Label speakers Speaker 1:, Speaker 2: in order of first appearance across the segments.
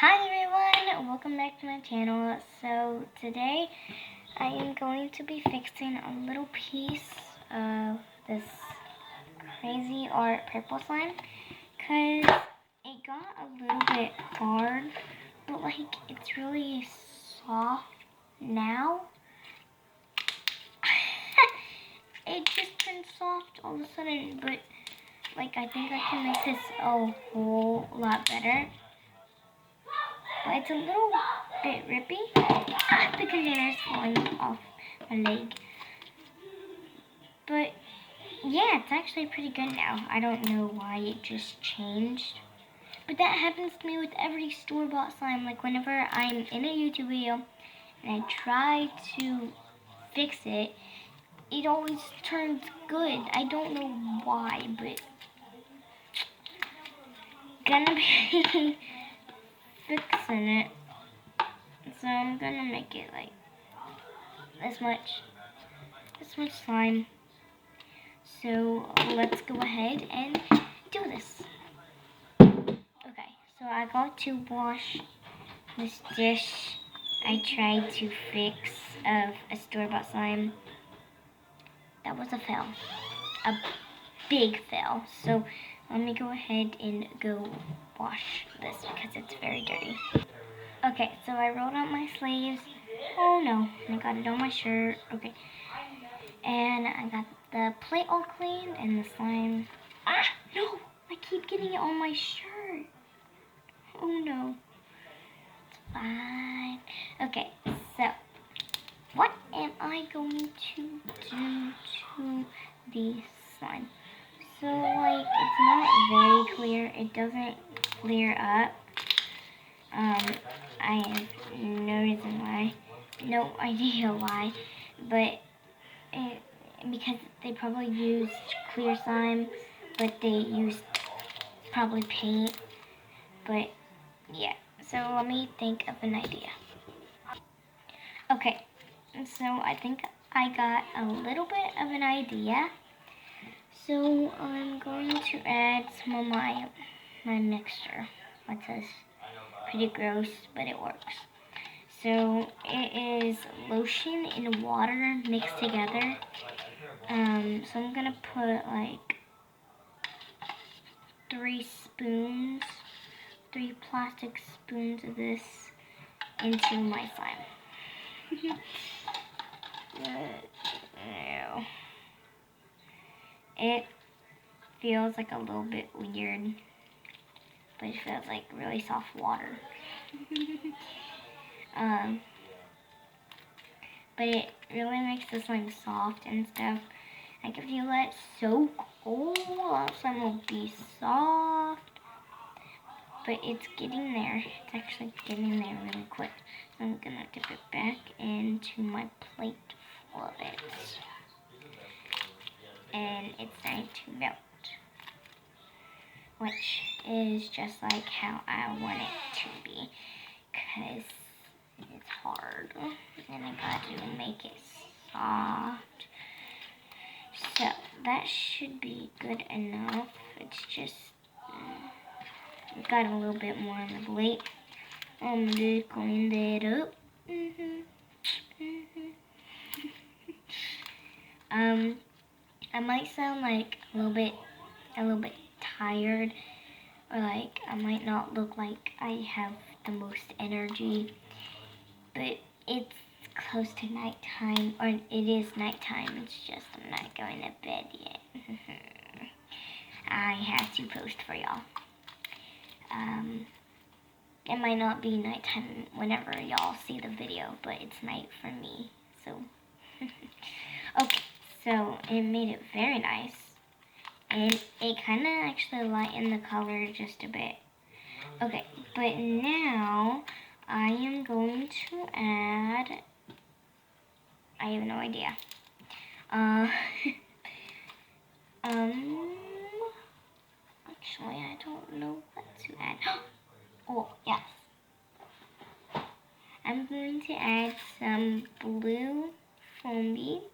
Speaker 1: Hi everyone, welcome back to my channel. So today I am going to be fixing a little piece of this crazy art purple slime because it got a little bit hard, but like it's really soft now. It just turned soft all of a sudden, but like I think I can make this a whole lot better. But it's a little bit rippy. The container's falling off my leg. But yeah, it's actually pretty good now. I don't know why it just changed. But that happens to me with every store-bought slime. Like whenever I'm in a YouTube video and I try to fix it, it always turns good. I don't know why, but gonna be fixing it. So I'm gonna make it like this much slime. So let's go ahead and do this. Okay, so I got to wash this dish I tried to fix of a store-bought slime. That was a fail. A big fail. So let me go ahead and go wash this because it's very dirty. Okay, so I rolled out my sleeves. Oh no, I got it on my shirt. Okay. And I got the plate all clean and the slime. Ah, no! I keep getting it on my shirt. Oh no. It's fine. Okay, so what am I going to do to the slime? So, like, it's not very clear. It doesn't clear up. I have no reason why. No idea why. But because they probably used clear slime, but they used probably paint. But yeah, so let me think of an idea. Okay, so I think I got a little bit of an idea. So I'm going to add some of my mixture. What's this? Pretty gross, but it works. So it is lotion and water mixed together. So I'm gonna put like 3 plastic spoons of this into my slime. It feels like a little bit weird, but it feels like really soft water. But it really makes the slime soft and stuff. Like if you let it soak, oh, that slime will be soft. But it's getting there. It's actually getting there really quick. So I'm gonna dip it back into my plate full of it. And it's starting to melt. Which is just like how I want it to be. Because it's hard. And I got to make it soft. So that should be good enough. It's just got a little bit more on the plate. I'm gonna clean that up. I might sound like a little bit tired, or like I might not look like I have the most energy, but it's close to nighttime, or it is nighttime. It's just I'm not going to bed yet. I have to post for y'all. It might not be nighttime whenever y'all see the video, but it's night for me, so. Okay, so it made it very nice. And it kind of actually lightened the color just a bit. Okay, but now I am going to add, I have no idea. Actually, I don't know what to add. Oh, yes. I'm going to add some blue foam beads.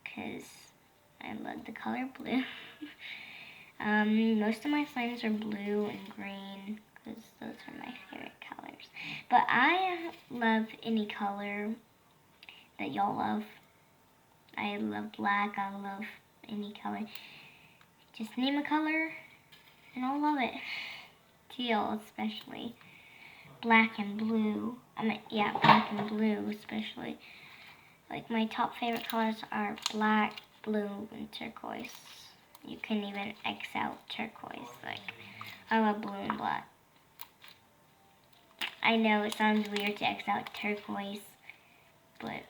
Speaker 1: Because I love the color blue. Most of my slimes are blue and green because those are my favorite colors. But I love any color that y'all love. I love black. I love any color. Just name a color and I'll love it. Teal especially. Black and blue. Yeah, black and blue especially. Like my top favorite colors are black, blue, and turquoise. You can even X out turquoise. Like, I love blue and black. I know it sounds weird to X out turquoise, but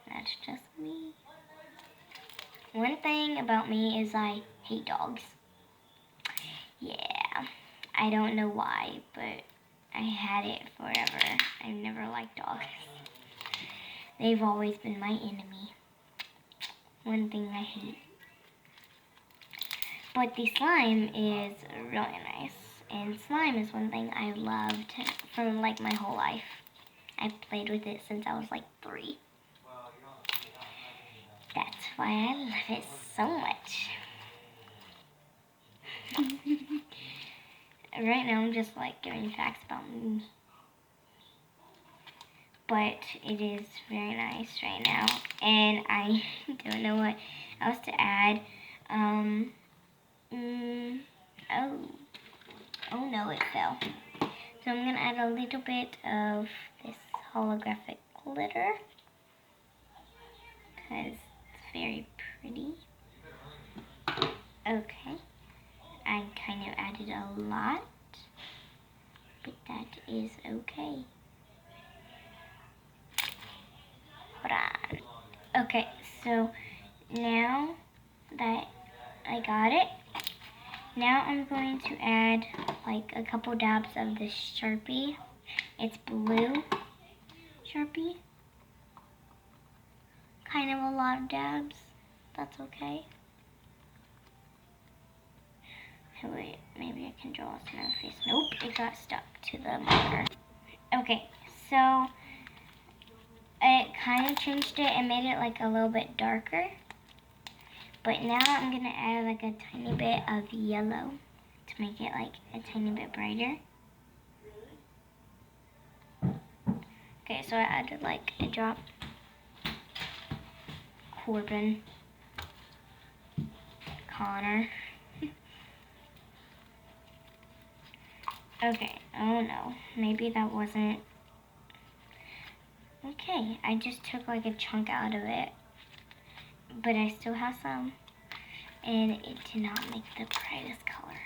Speaker 1: that's just me. One thing about me is I hate dogs. Yeah, I don't know why, but I had it forever. I never liked dogs. They've always been my enemy. One thing I hate. But the slime is really nice. And slime is one thing I loved for like my whole life. I've played with it since I was like 3. That's why I love it so much. Right now I'm just like giving facts about me. But it is very nice right now. And I don't know what else to add. Oh no, it fell. So I'm going to add a little bit of this holographic glitter. Because it's very pretty. Okay. I kind of added a lot. But that is okay. Okay, so now that I got it, now I'm going to add like a couple dabs of this Sharpie. It's blue Sharpie. Kind of a lot of dabs. That's okay. Oh, wait, maybe I can draw a smiley face. Nope, it got stuck to the marker. Okay, so it kind of changed it and made it like a little bit darker. But now I'm going to add like a tiny bit of yellow to make it like a tiny bit brighter. Okay, so I added like a drop. Corbin. Connor. Okay, oh no, maybe that wasn't... Okay, I just took like a chunk out of it. But I still have some. And it did not make the brightest color.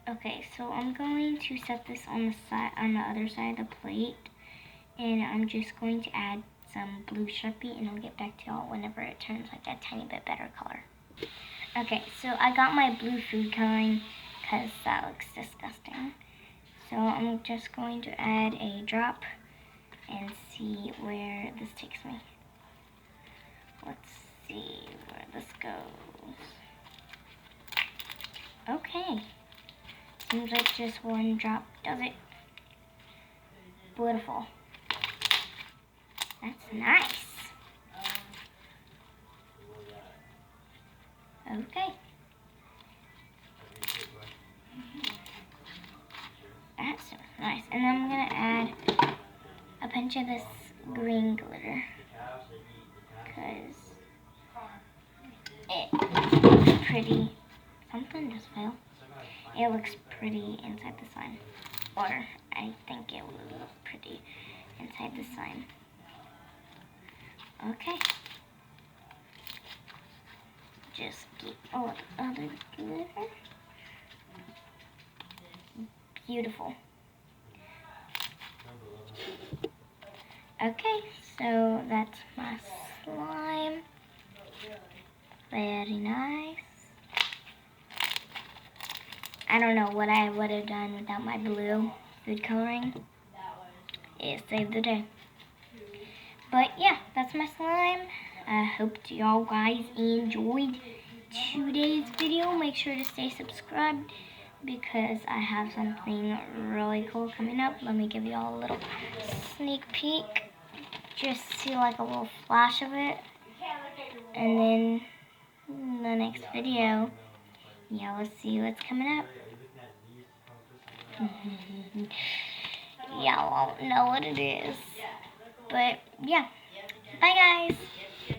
Speaker 1: Okay, so I'm going to set this on the other side of the plate. And I'm just going to add some blue Sharpie and I'll get back to y'all whenever it turns like a tiny bit better color. Okay, so I got my blue food coloring because that looks disgusting. So I'm just going to add a drop and see where this takes me. Let's see where this goes. Okay. Seems like just one drop does it. Beautiful. That's nice. Okay. That's nice. And then I'm going to add a pinch of this green glitter. Because it looks pretty. Something just fell. It looks pretty inside the slime. Or I think it will look pretty inside the slime. Okay. Just get all the other glitter. Beautiful. Okay, so that's my slime. Very nice. I don't know what I would have done without my blue food coloring. It saved the day. But yeah, that's my slime. I hope y'all guys enjoyed today's video. Make sure to stay subscribed because I have something really cool coming up. Let me give y'all a little sneak peek. Just see like a little flash of it. And then in the next video, Yeah, let's see what's coming up. Y'all won't know what it is. But yeah. Bye guys.